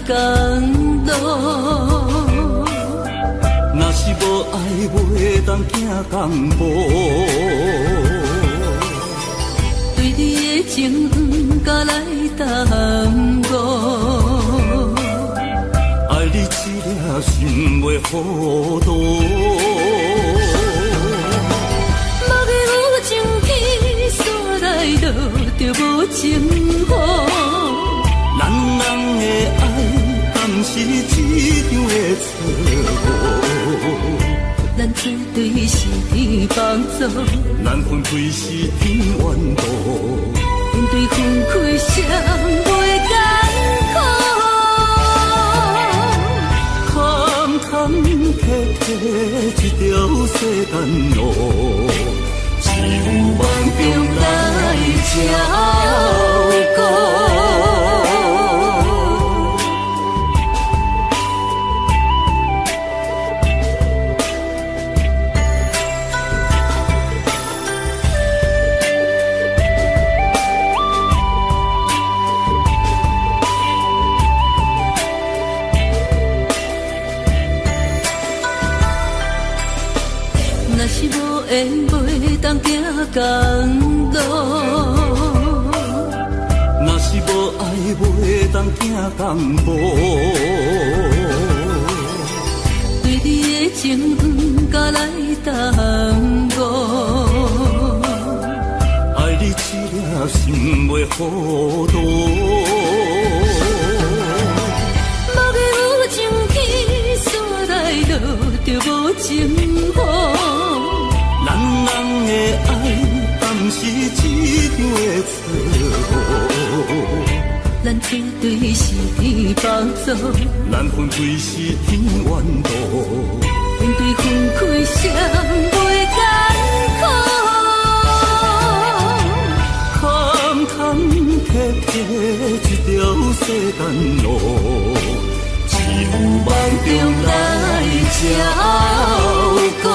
公路。若是无爱，袂当行公步。对你的情甲来耽误，爱你一粒心袂糊涂。目的有情去山来路，就无情好。咱人的爱，敢是一场的错误？咱做对是天帮助，咱分开是天怨妒。面对分开，谁袂艰苦？坎坎坷坷一条世间路，只有梦中来照顾。袂当行公路，若是无爱，袂当行公步。对你的情甲来耽误，爱你一粒心袂糊涂。目的有情去山来路，就无情好。咱人的爱，敢是一场的错误？咱做对是天帮助，咱分开是天怨妒。面对分开，谁袂艰苦？坎坎坷坷一条世间路，只有梦中来照顾。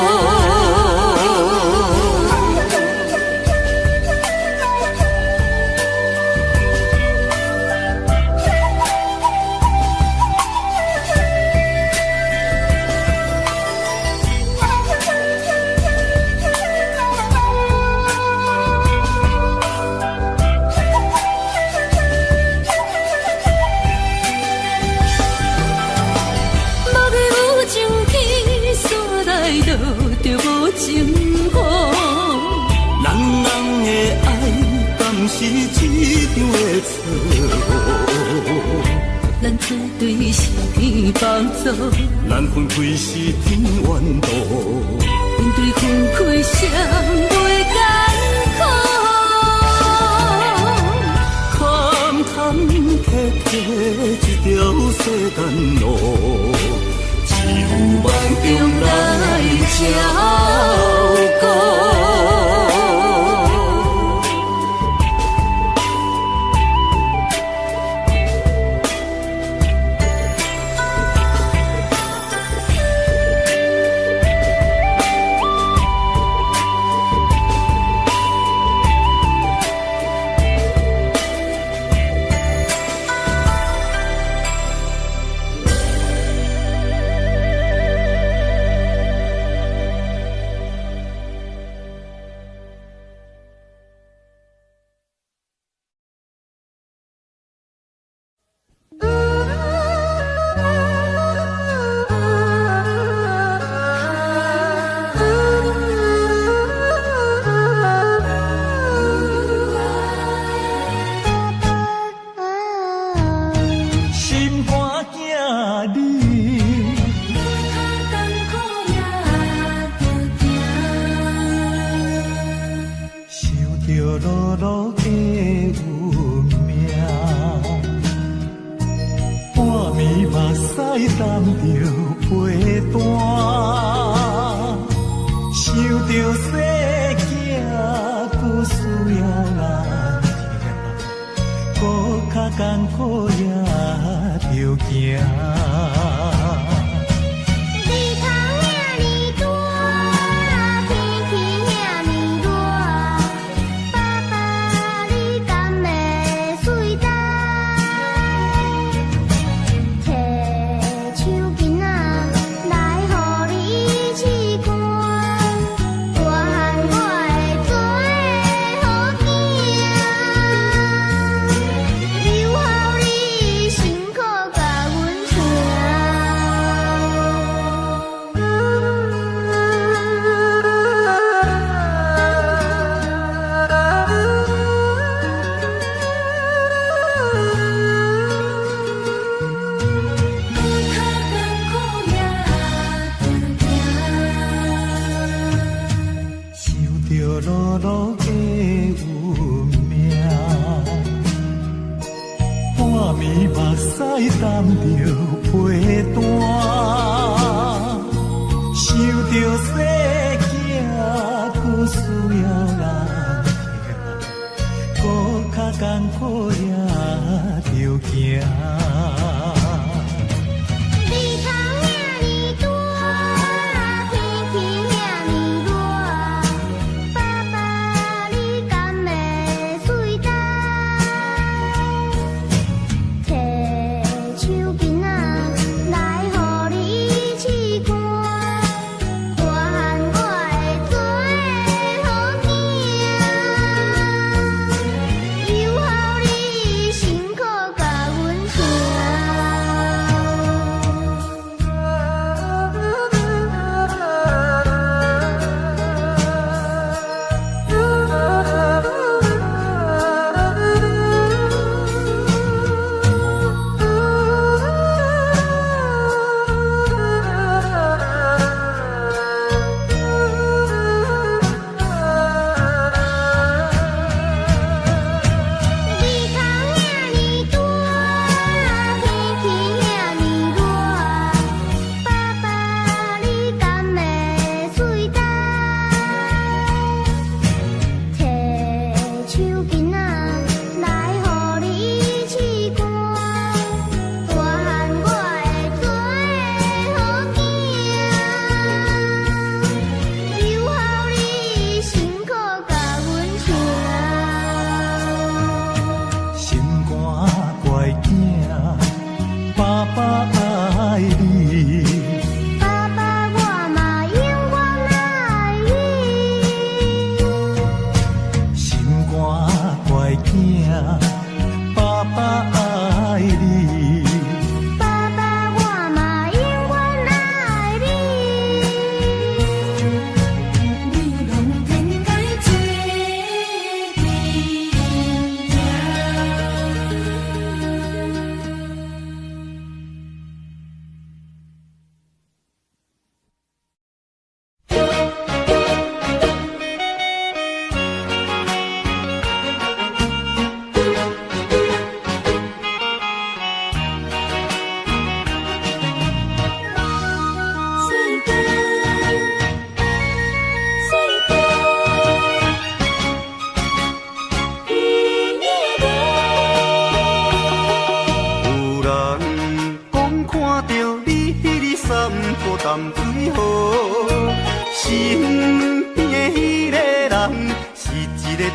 是一场的错误，咱做对是天帮助，咱分开是天怨妒。面对分开，谁袂艰苦？坎坎坷坷一条世间路，只有梦中来照顾。路的运命，半暝目屎澹着被单，想着世界搁需要人疼，搁较艰苦也着行。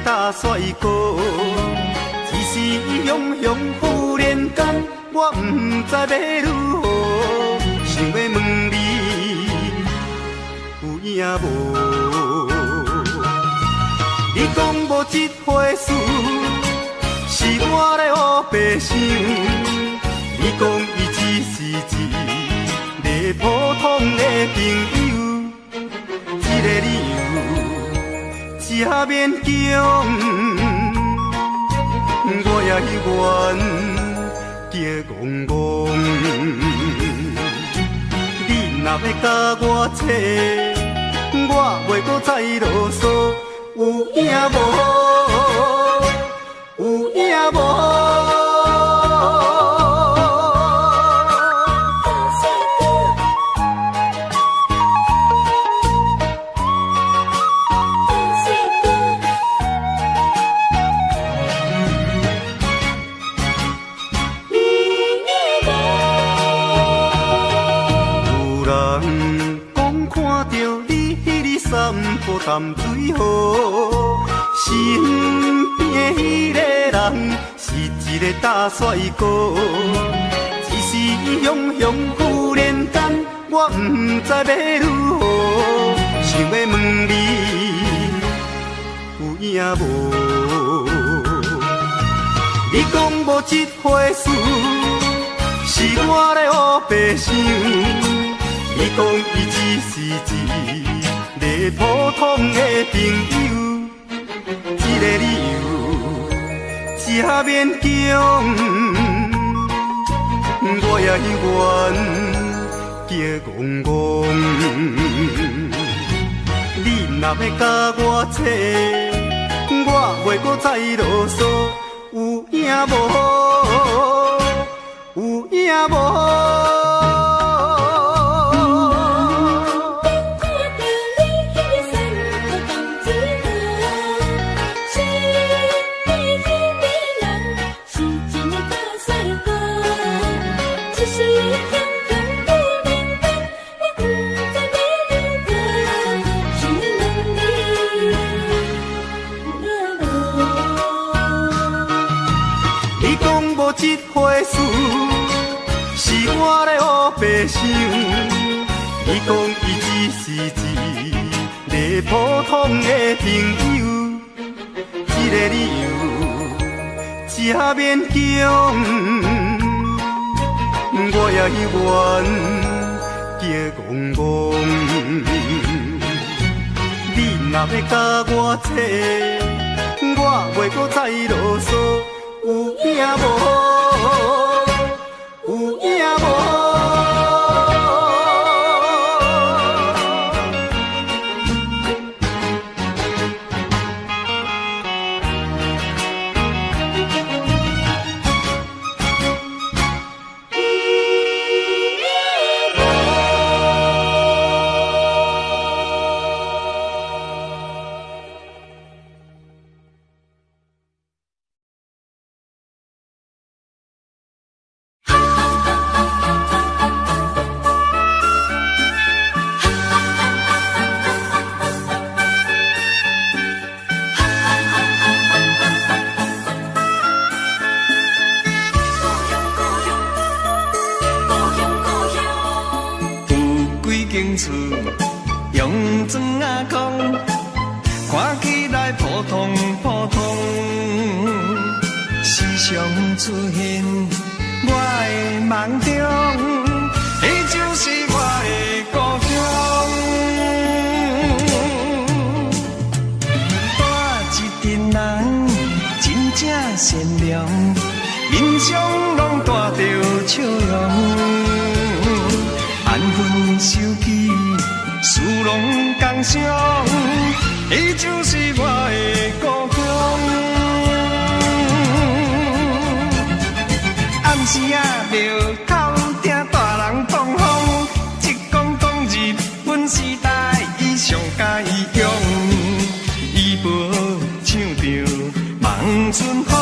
大帅哥，只是雄雄忽然间，我不知要如何，想要问你有影无？你讲无这回事，是我咧胡白想。你讲伊只是一个普通的朋友，这个理由正勉强，我也愿加戆戆。你若要甲我扯，我袂搁再啰嗦，有影无？有影无？淡水河，身边迄个人是一个大帅哥，只是雄雄忽然间，我不知要如何，想要问你有影无？你讲无这回事，是我咧胡白想。你讲伊只是一个普通的朋友，这个理由正勉强，我也愿加戆戆。你若要甲我扯，袂搁再啰嗦，有影无？有影无？这回事是我的黑白想，你讲伊只是一个普通的朋友，这个理由真勉强，我也愿叫戆戆。你若要甲我扯，我袂搁再啰嗦。有影无？有影无？厝用砖仔空，看起来普通普通，时常出现我的梦中，迄就是我的故乡。带一群人真正善良，面上拢带着笑容。安分守己，事拢共相，伊就是我的故乡。暗时啊，庙口听大人讲风，一讲讲日本时代，伊上喜用，伊无唱着望春风，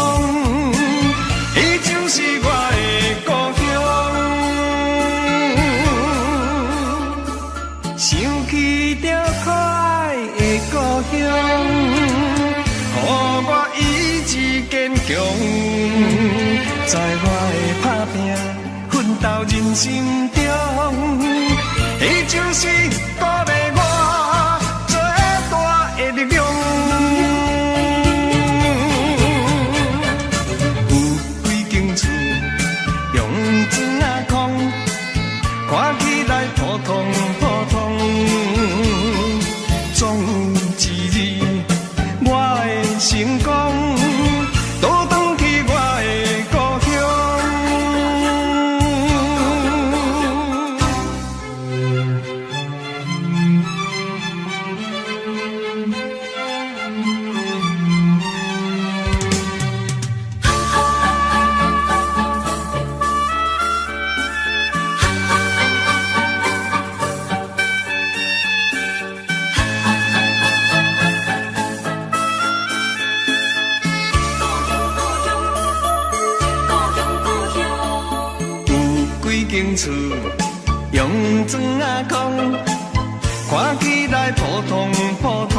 伊就是我的故乡。想起着可爱的故乡，予我意志坚强，在我的打拼奋斗人生中，伊就是鼓励我最大的力量。有几间厝用砖仔空，看起来普通普通。总有一日，我会成功，倒转去我的故间厝用砖仔空，看起来普通普通，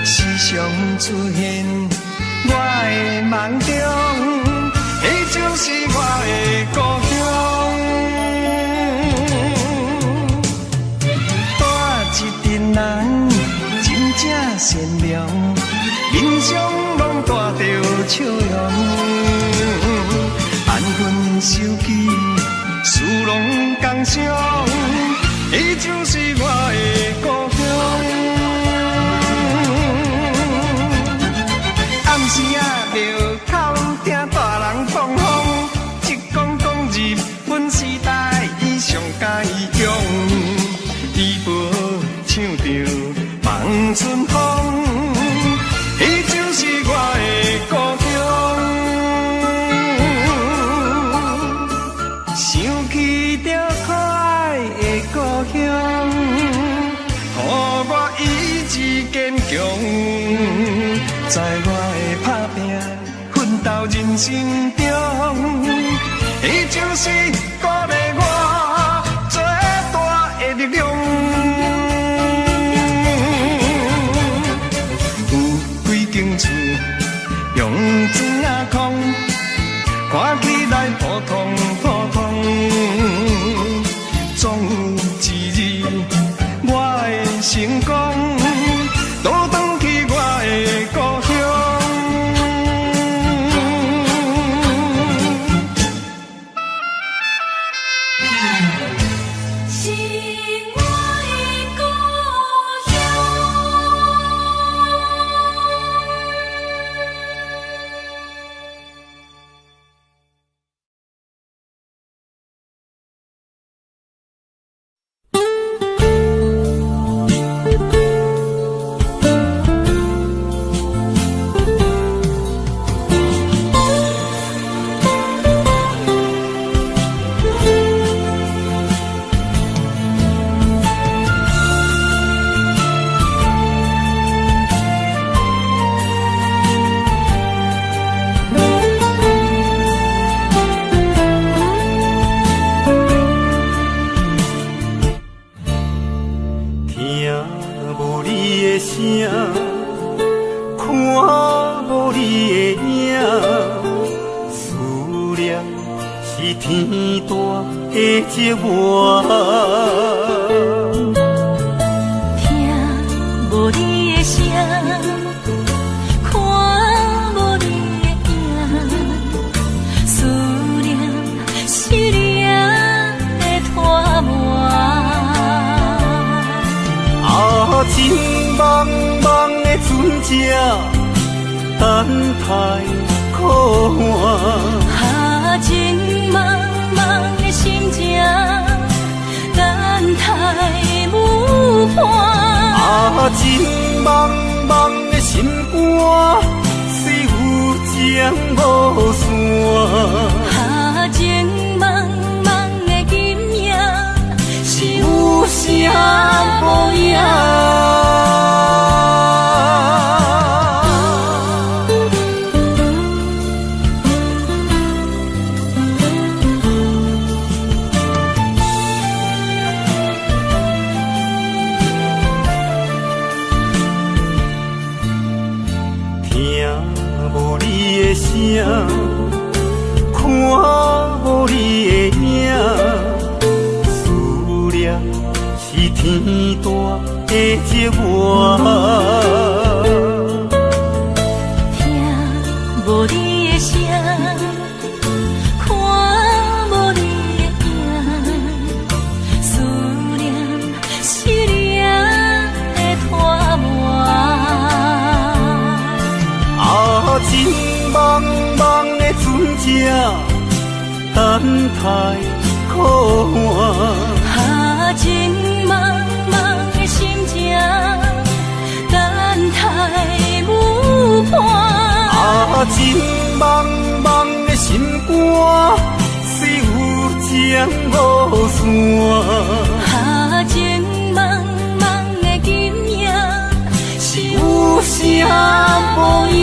时常出现我的梦中，迄就是我的故乡。带一群人真正善良，面上拢带着笑容。安分守己，事拢共相，伊就是我的故乡。暗时啊，庙口听大人讲风，一讲讲日本时代，伊上喜用，伊无唱着望春风，想起着可爱的故乡，予我意志坚强，在我的打拼奋斗人生中，伊就是鼓励我最大的力量。有几间厝用砖仔空，看起来普通普通，总有一日我会成功，倒转去我的故乡。是我的故乡。天大的寂寞，听无你的声，看无你的影，思念失恋的拖磨。情茫茫的船只，等待苦寒。情茫茫的心情，等待舞伴。情茫茫的心肝，水有情无线。情茫茫的今夜，是有声无影。看无你的影，思念是天大的寂寞。听无你的声，看无你的影，思念失恋的拖磨。情茫茫的船只，等待苦寒。情茫茫的心情，等待舞伴。情茫茫的心肝，水有情无线。情茫茫的今夜，是有声无影。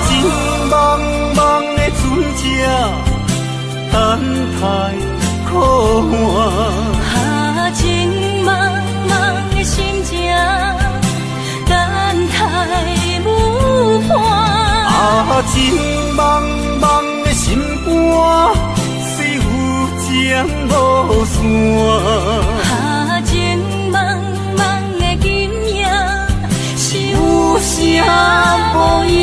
情茫茫的船只，等待苦寒。情茫茫的心情，等待舞伴。情茫茫的心肝，水有情无线。情茫茫的今夜，是有声无影。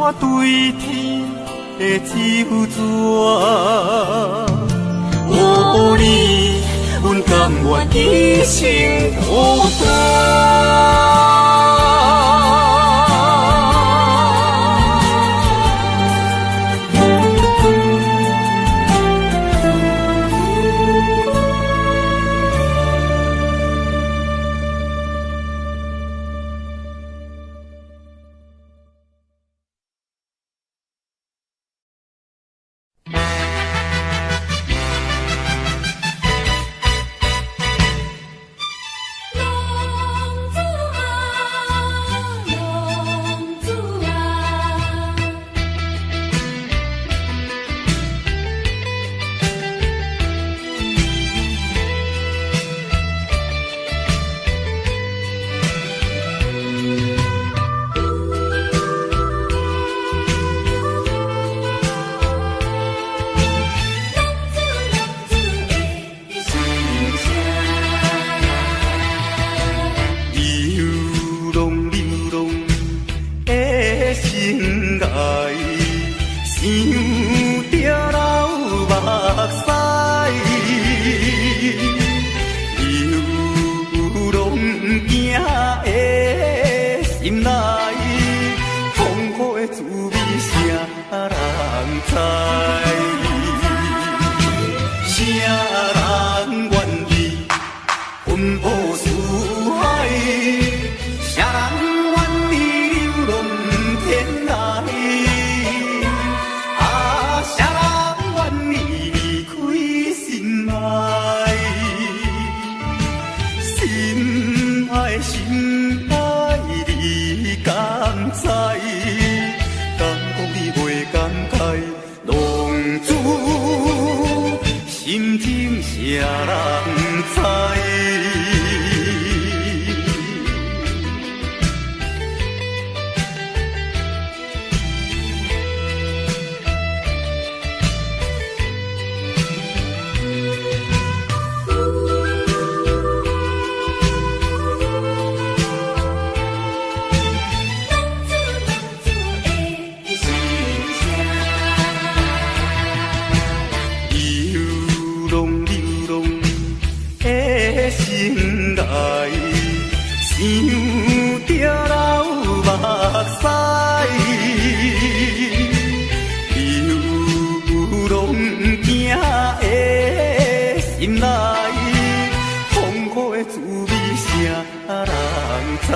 我对天的咒詛，有你，阮甘愿一生孤单。想着老目屎，流浪行的心内，痛苦的滋味谁人知？谁人愿意奔波四海？谁人愿意流浪天涯？啊，谁人愿意离开心爱？心爱心爱，你敢知？敢讲你袂感慨？浪子心情谁人知？想着老目屎，流浪行的心内，痛苦的滋味谁人知？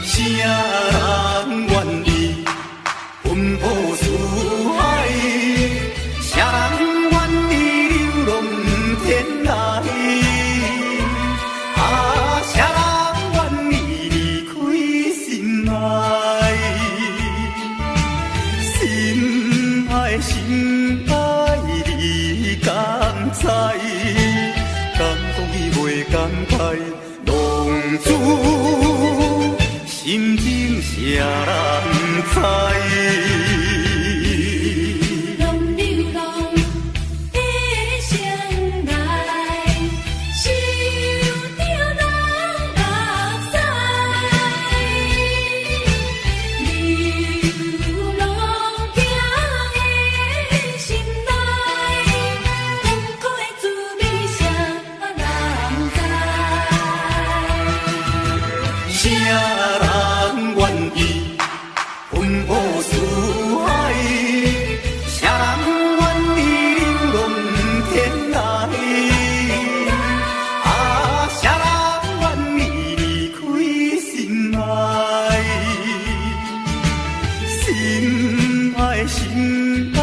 谁人愿意奔波四海？谁人愿意流浪天涯？谁人愿意离开心爱？心爱心爱，你敢知？敢讲你袂感慨？浪子心情谁人知？谁人愿意奔波四海？谁人愿意流浪天涯？啊，谁人愿意离开心爱？心爱心爱，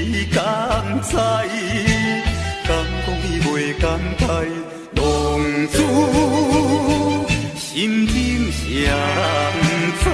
你敢知？敢讲你袂感慨？浪子心情谁人知？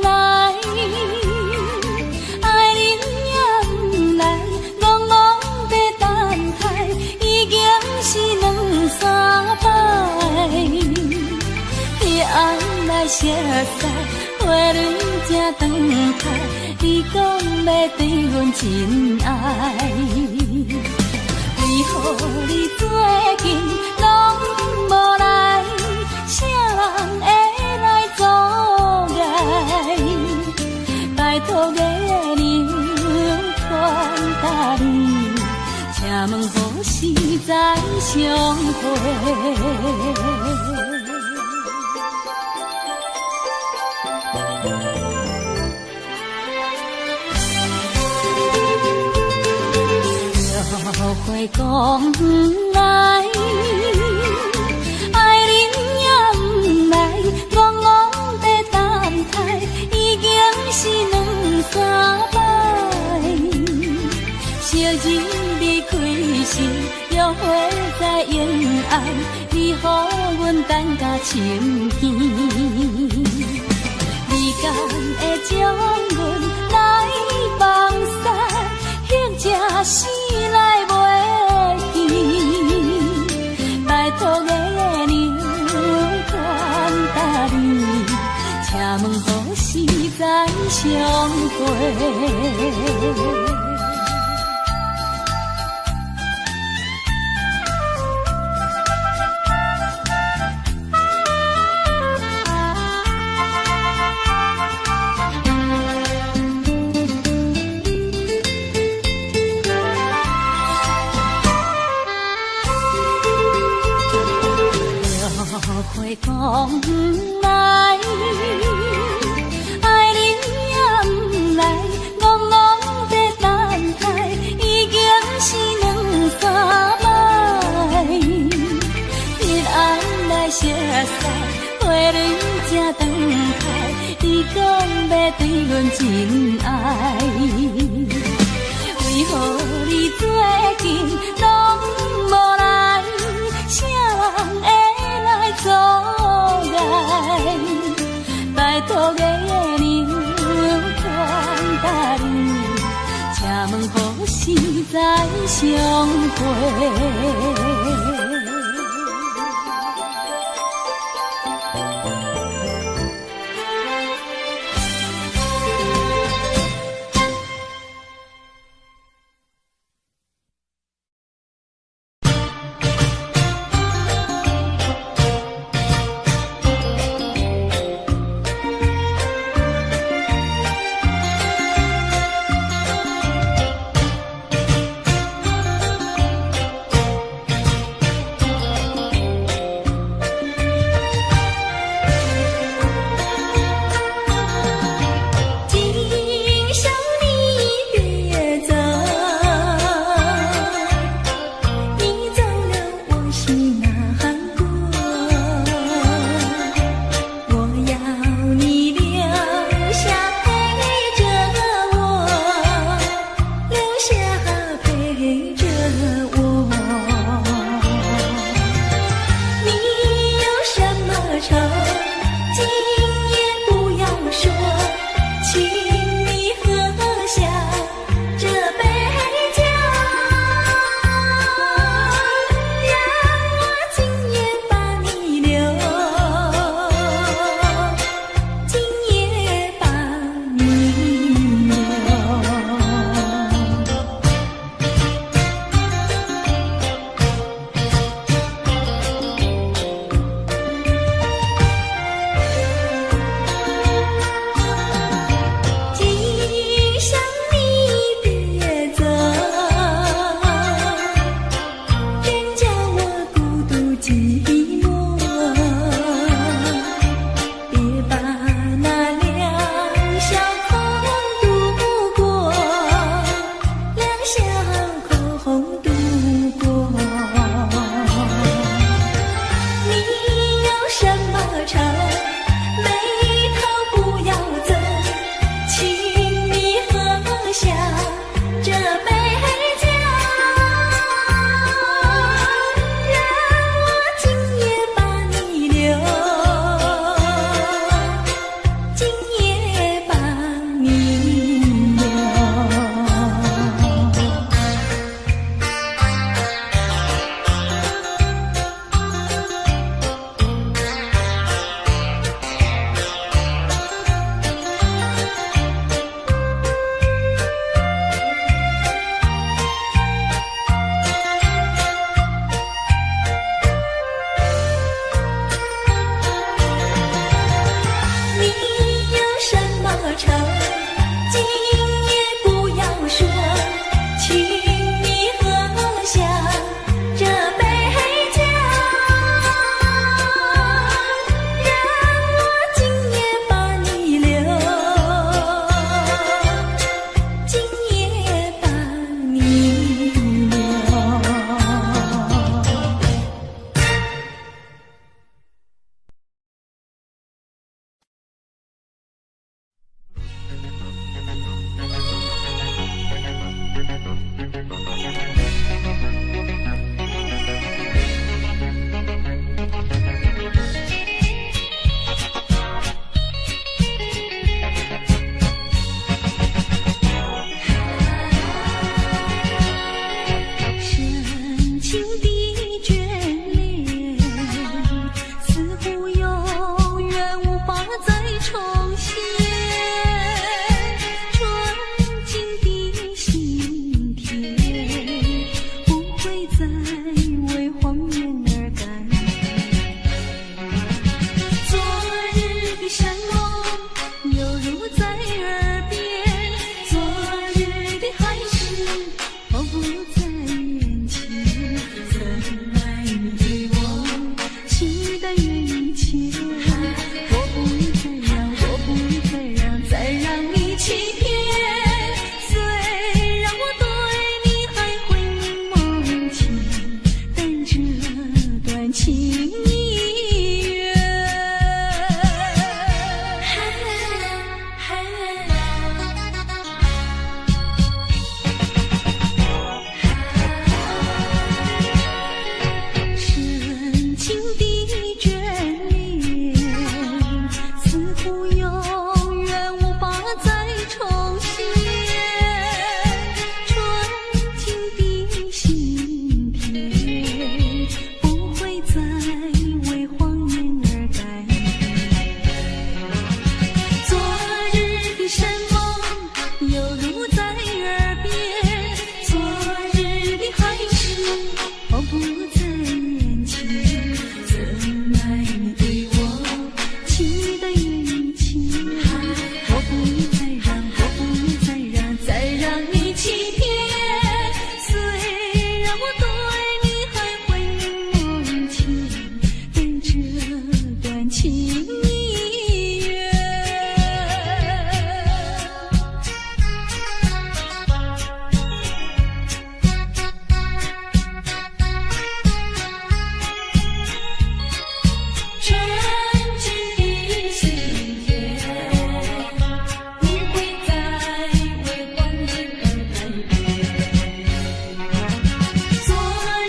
来，爱人也不来，戆戆在等待，已经是两三摆。彼岸来熟悉，花蕊正长开，你讲要对阮真爱，为何你最近拢无来？啥人会来阻碍？拜托月亮传达你，请问何时再相会？花讲来，爱人也不来，戆戆在等待，已经是两三摆。昔日离开时，约会在沿岸，你予阮等甲深更。你敢会将阮来放散，或者是来袂记？拜托月亮传达你，请问何时再相会？花讲来，爱人也不来，戆戆在等待，已经是两三摆。彼岸来熟悉，花蕊正长开，你讲要对阮真爱，为何你最近拢无来？啥人会阻碍？拜托月亮传达你，请问何时再相会？情的眷恋，似乎永远无法再重现。纯净的心田，不会再为谎言而改。昨日的山盟犹如在耳边，昨日的海誓仿佛在眼前。曾爱你对我期待远一切，我不再让，我不再让，再让你欺骗。虽然我对你还魂萦梦牵，但这段情已远。深情的眷恋，似乎永远无法再重现。纯净的心田，不会再为谎言而改。昨日的山盟犹如在耳边，昨日的海誓仿佛在眼前。曾爱你对我期待远一切，我不再让，我不再让，再让你欺骗。虽然我对你还魂萦梦牵，但这段情已远。纯净的心田，不会再为谎言而改变。昨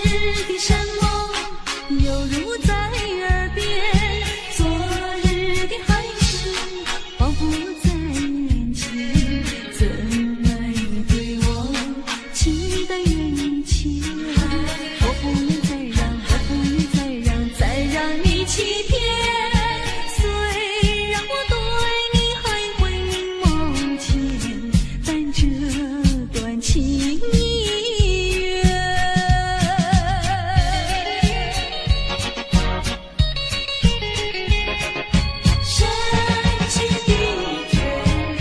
日的山盟犹如在耳边，昨日的海誓仿佛在眼前。曾爱你对我期待远一切，我不愿再让，我不愿再让，再让你欺骗。虽然我对你还魂萦梦牵，但这段情已远。深情的眷恋。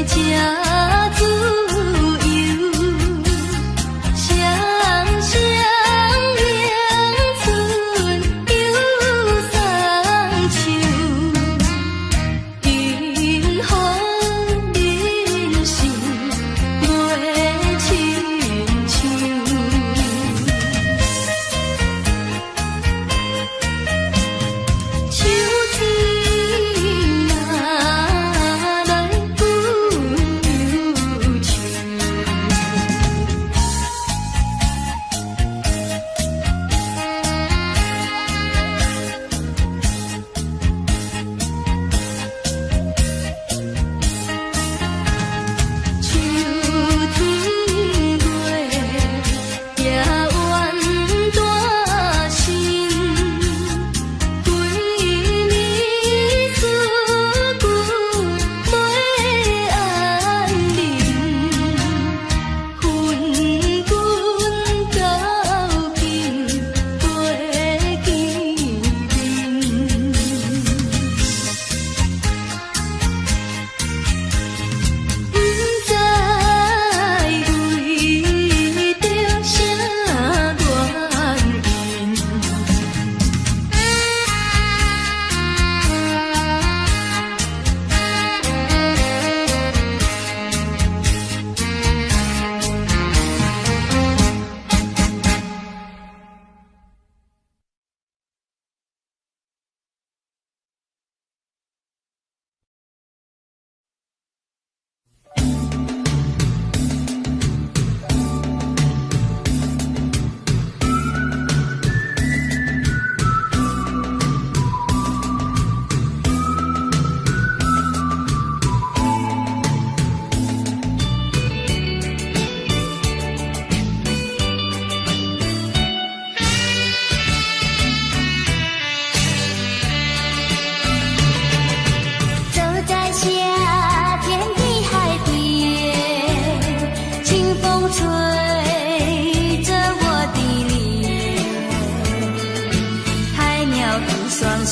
家自由，想想。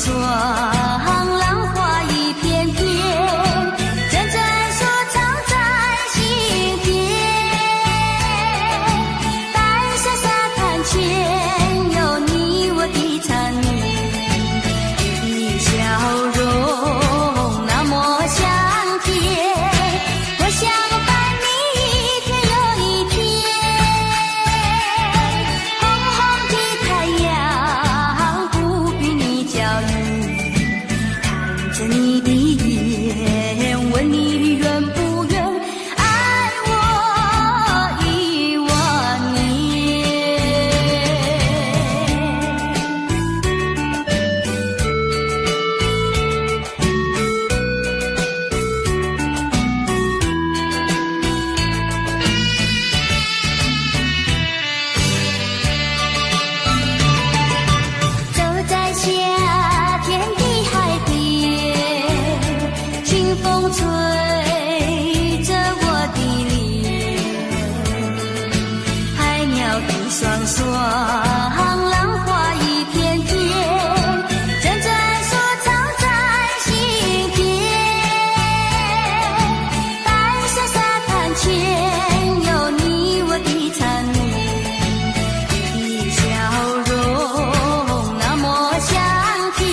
双，浪花一片片，真正收藏在心田。白色沙滩前有你我的缠绵，你的笑容那么香甜，我想伴你一天又一天。红红的太阳不必你教育，看着你的眼，问你愿不愿爱我10000年。走在夏天的海边，清风吹着我的脸，海鸟的双双，浪花一片片，真正收藏在心田。白色沙滩前有你我的缠绵，你的笑容那么香甜，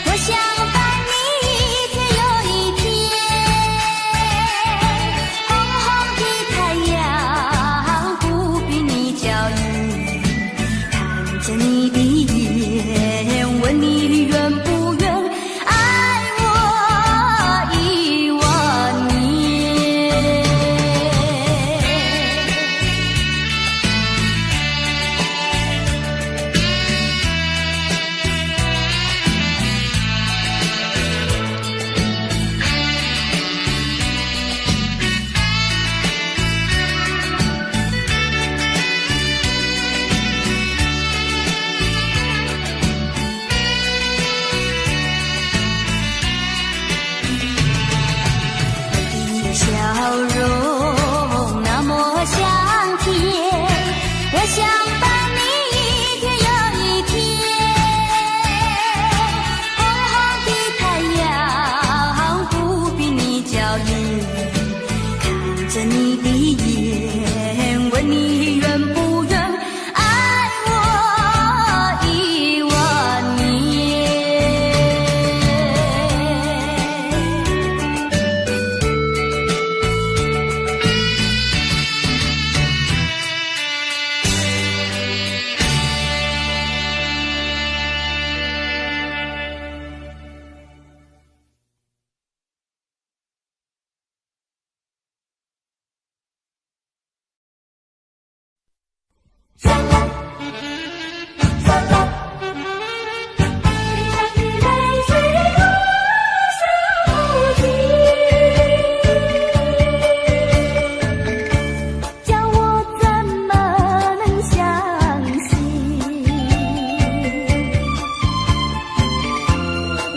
我想伴你一天又一天。红红的太阳不必你教育，看着你的眼，问你愿不愿爱我10000年。你的笑容那么香甜，我想伴你一天又一天。红红的太阳不必你教育，看着你的眼，问你愿不愿爱我10000年。叫我怎么能相信？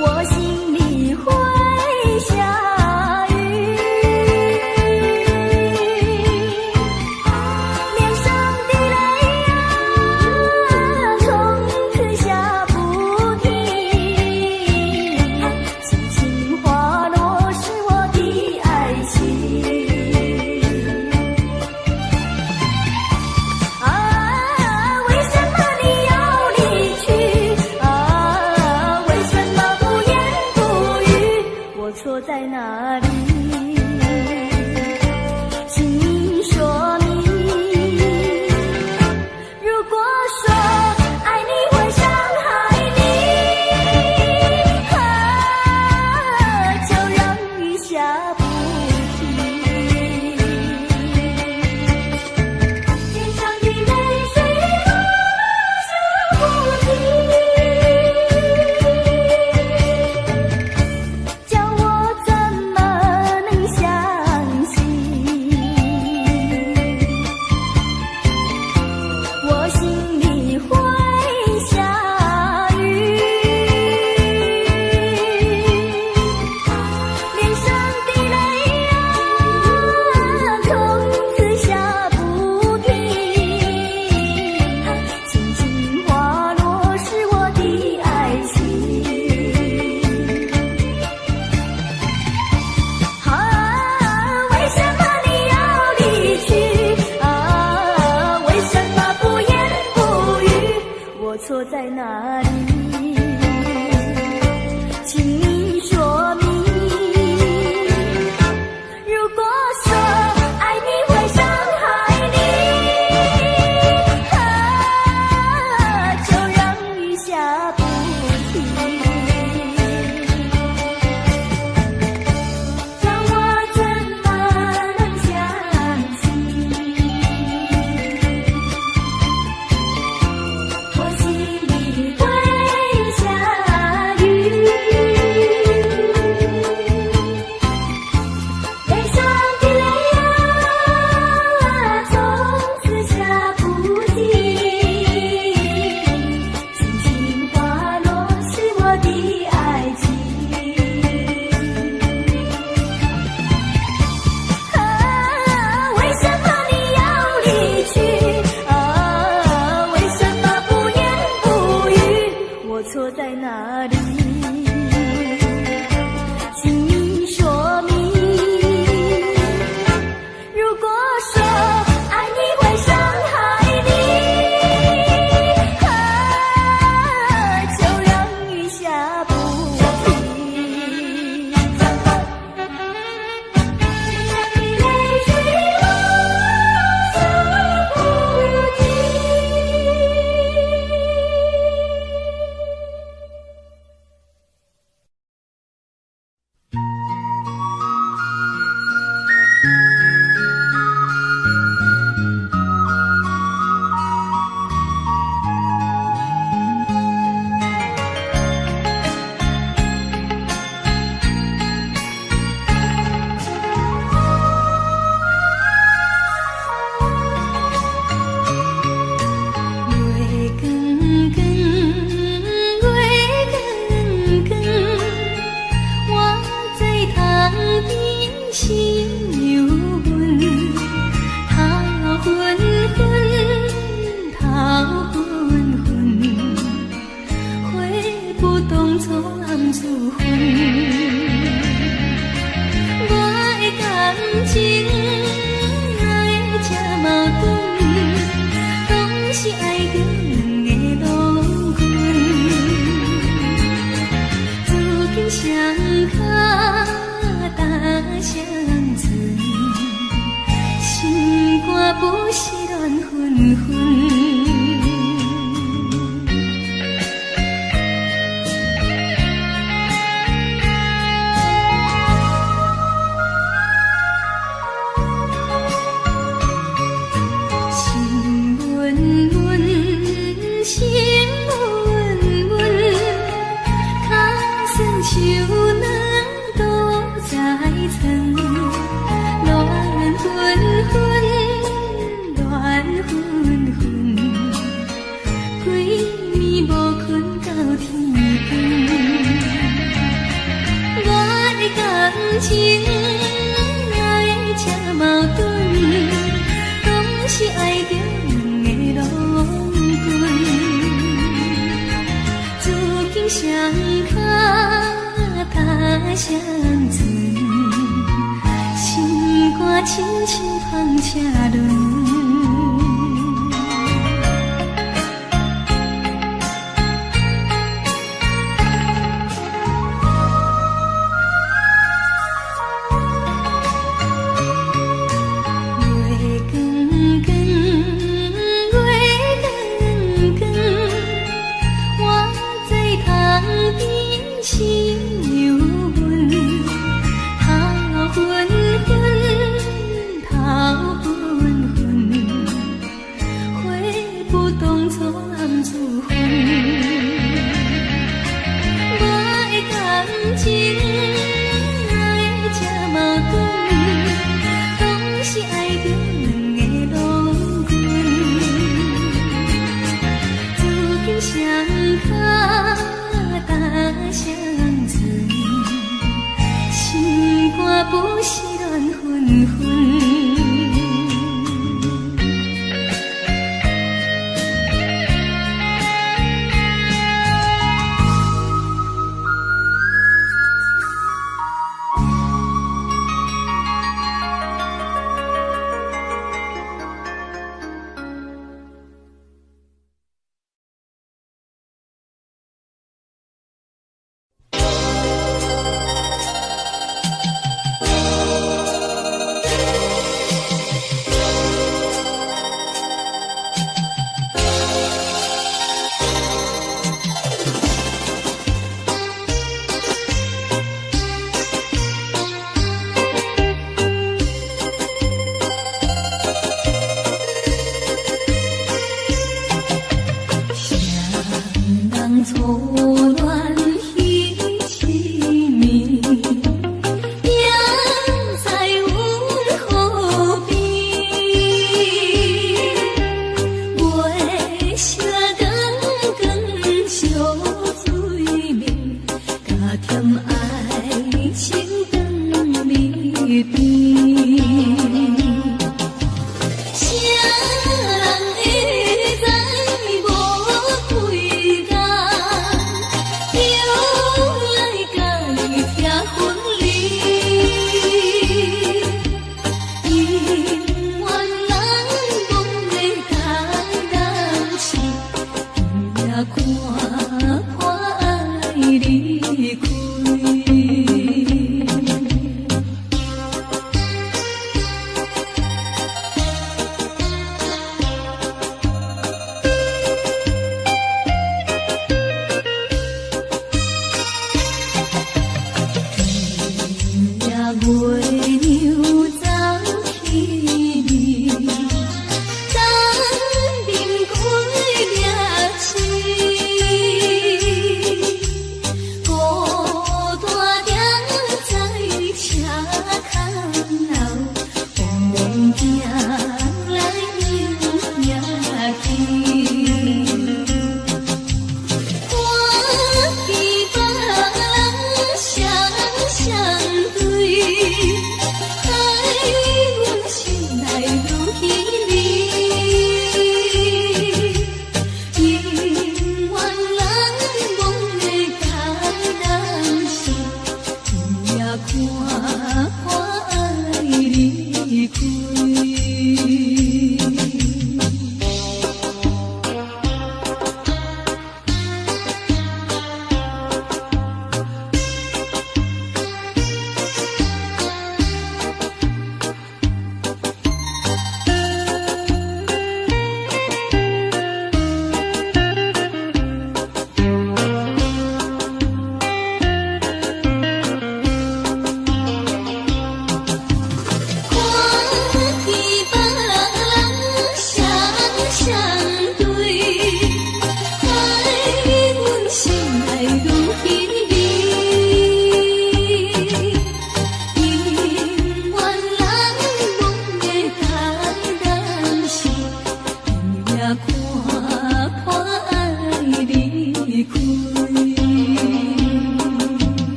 我心里会下雨，脸上的泪啊，从此下不停。轻轻滑落是我的爱情。啊，为什么你要离去？啊，为什么不言不语？我错在哪里？请你说明。如果说爱你会伤害你，啊，就让雨下不停。脸上的泪水落下不停，叫我怎么能相信？我心里会下雨，脸上的泪啊，从此下不停。轻轻滑落是我的爱情。错在哪里？请你说明。如果说爱你会伤害你，就让雨下不停，让我怎么能相信？我心里会下雨，悲伤的泪啊，从此下不停，轻轻滑落是我的爱情。为什么你要离去？为什么不言不语？我错在哪里？请你说明。如果说爱你会伤害你，就让雨下不停，泪水落下不停。月光光，月光光，我在塘边心游魂，头昏昏，头昏昏，花不当作暗自分，我的感情哪会这矛盾？拢是爱着两个long棍，如今双脚踏双船，心肝不是乱纷纷。心温温，心温温，脚酸手软都在床，乱纷纷，乱纷纷，规暝无困到天光。我的感情哪会这矛盾？拢是爱着两个long棍，如今双脚踏双船，心肝亲像风车轮。月光光，月光光，我在塘边心游魂，头昏昏，头昏昏，花不当作暗自分，我的感情哪会这矛盾？拢是爱着两个long棍，如今双脚踏双船，心肝不是乱纷纷。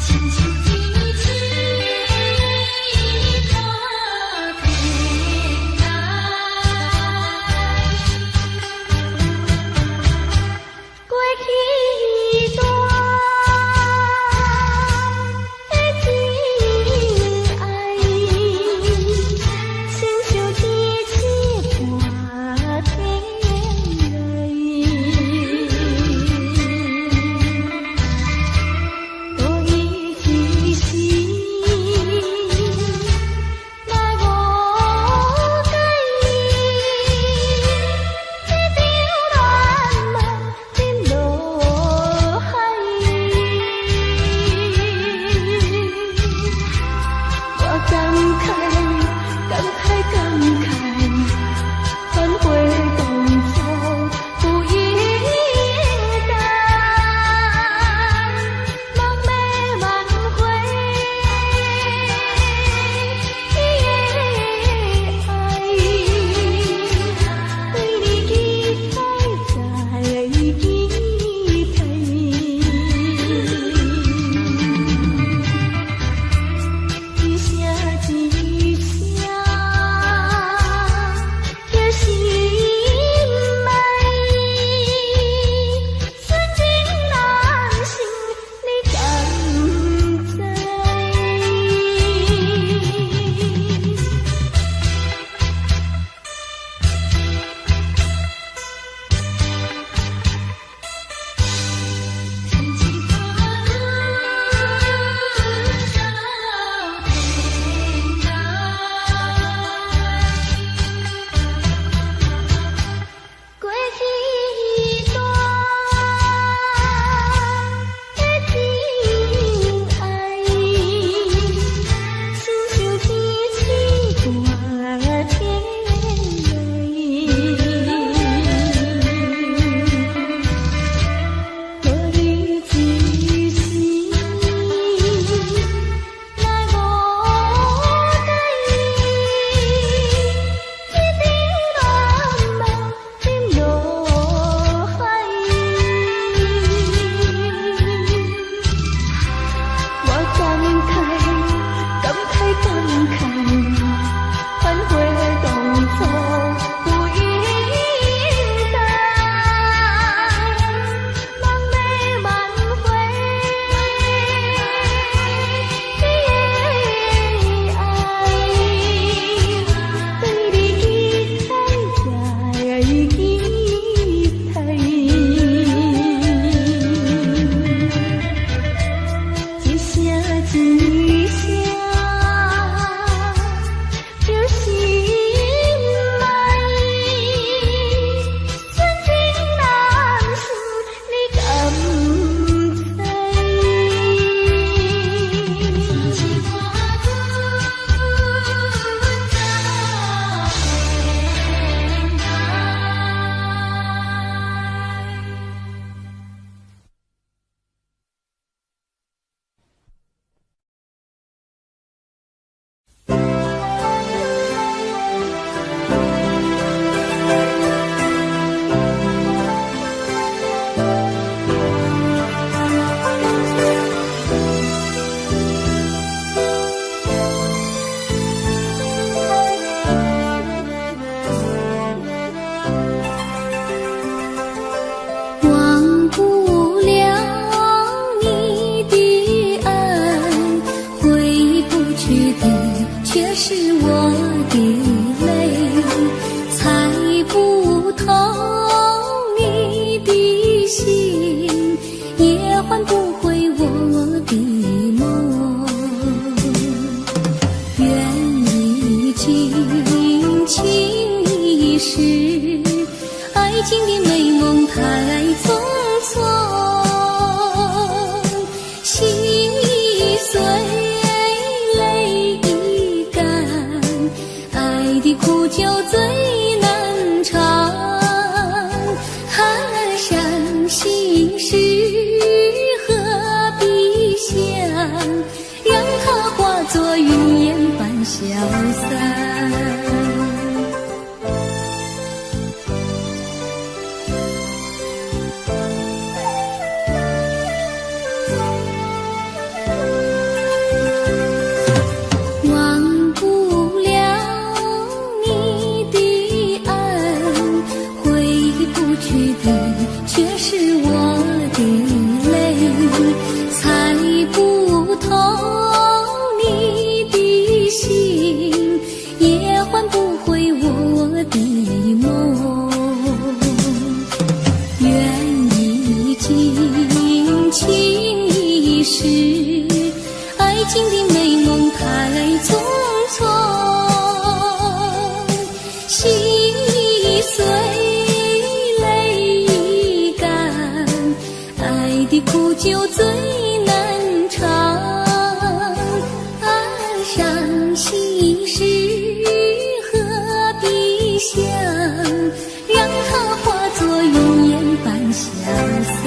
亲像一只大天涯。尽情一时，爱情的美梦太匆匆，心已碎，泪已干，爱的苦酒最难尝，伤心事何必想，让它化作云烟般消散。却是我的泪，猜不透你的心，也换不回我的梦。愿意尽情一时，爱情的美梦太匆匆，心已碎，的苦酒最难尝，伤心事何必想，让它化作云烟般消散。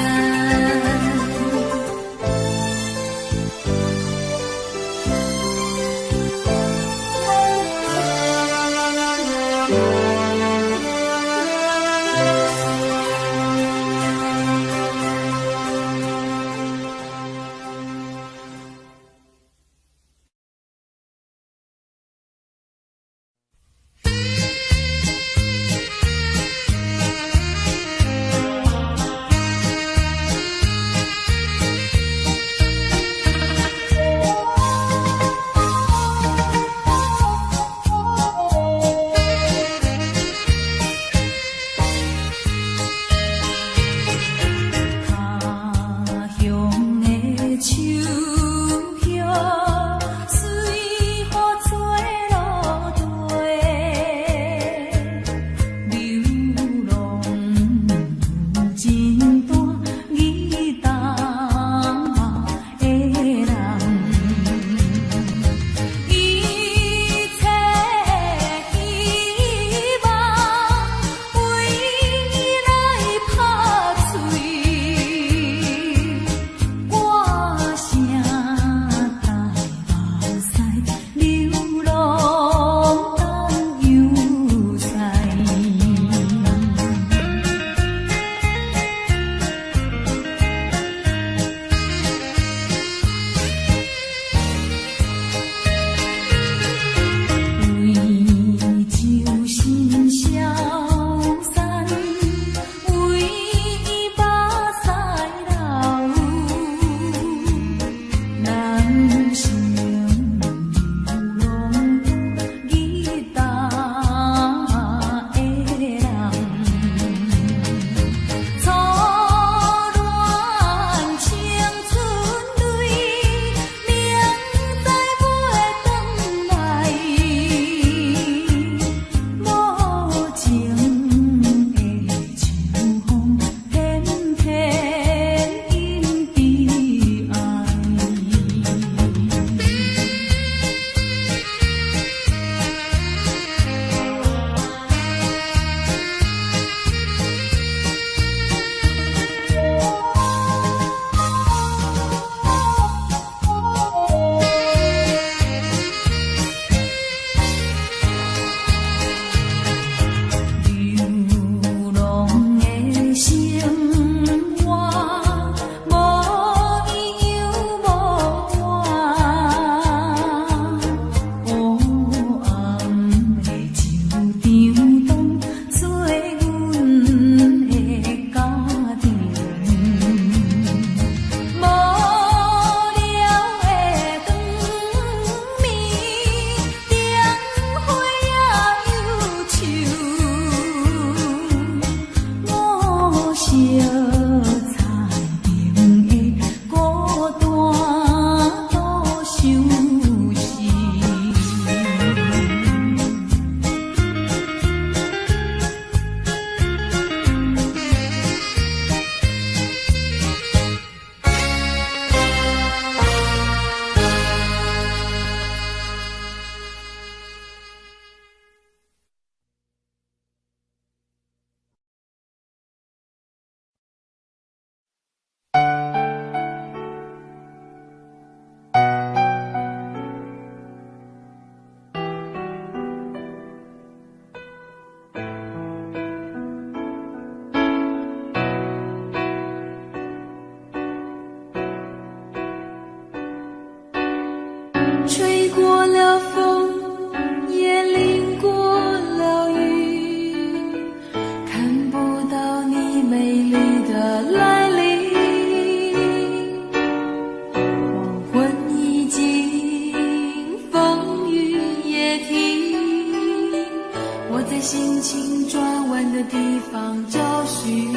在心情转弯的地方找寻，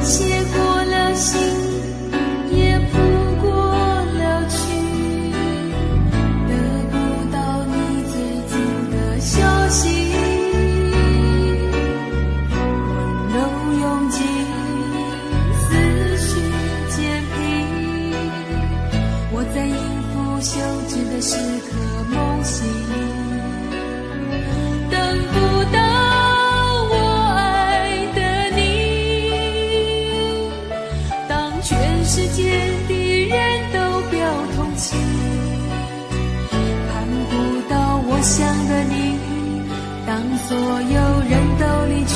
写过了信，也谱过了曲，得不到你最近的消息，温柔拥挤，思绪渐平，我在应付休止的时刻梦醒，等不到我爱的你，当全世界的人都表同情，看不到我想的你，当所有人都离去，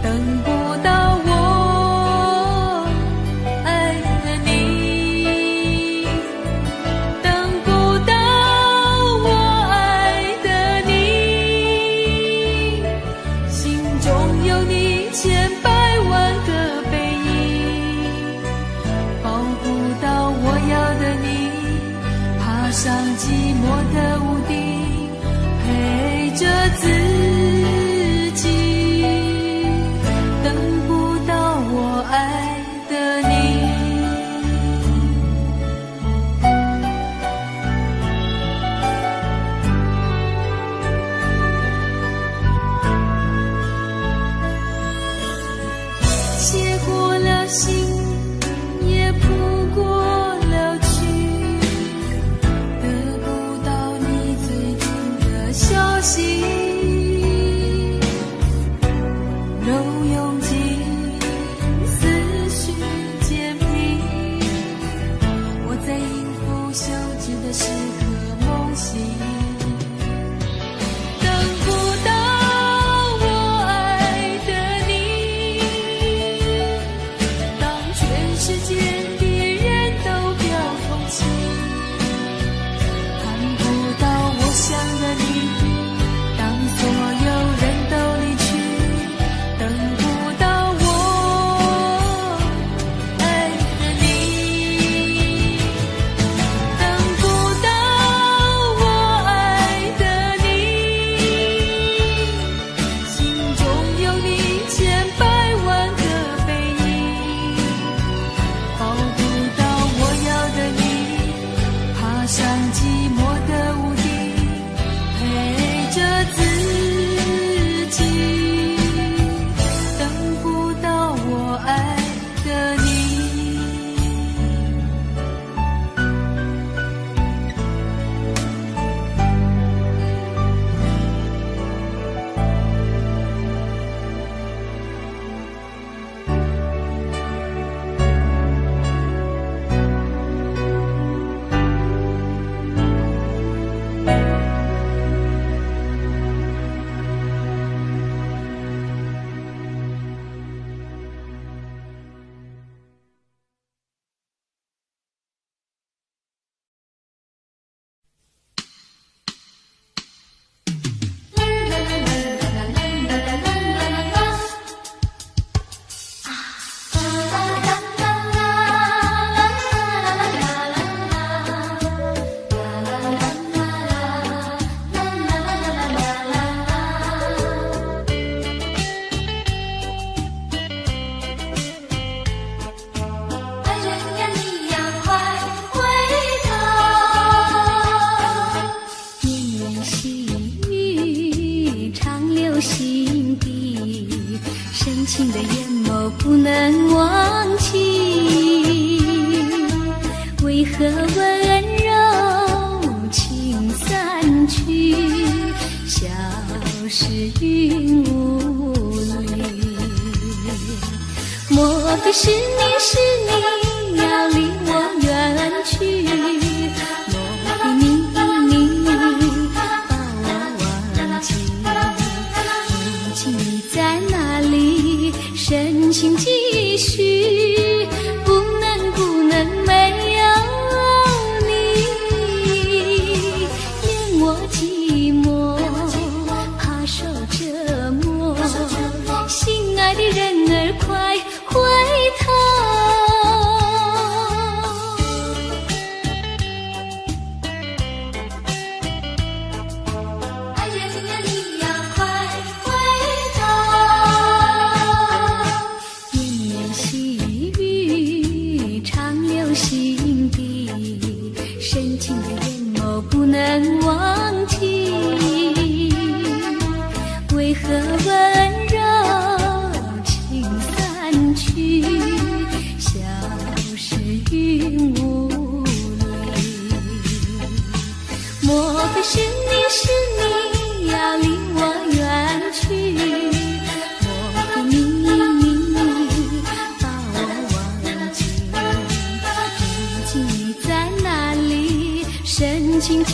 等不到我爱的你，等不到我爱的你，心中有你千百万个背影，抱不到我要的你，爬上寂寞的屋顶，陪着自己，等不到我爱的你。写过了信，也谱过了曲，得不到你最近的消息，柔拥挤，思绪渐平，我在应付休止的时刻梦醒，等不到我爱的你，当全世界的人都表同情，看不到我想的你，当所有人都离去，等不到我爱的你，等不到我爱的你，心中有你千百万个背影，抱不到我要的你，爬上寂寞的屋顶，陪着自己，等不到我爱的你。爱人呀，你呀，快回头！绵绵细雨长留心底，深情的眼眸不能忘记，为何温柔情散去，消失云雾里？莫非是你要离我远去？莫非你把我忘记？如今你在哪里？深情继续，不能没有你，念我寂寞，怕受折磨，心爱的人儿快回头。爱忘记？为何温柔情散去，消失云雾里？莫非是你要离我远去？莫非你把我忘记？如今你在哪里？深情记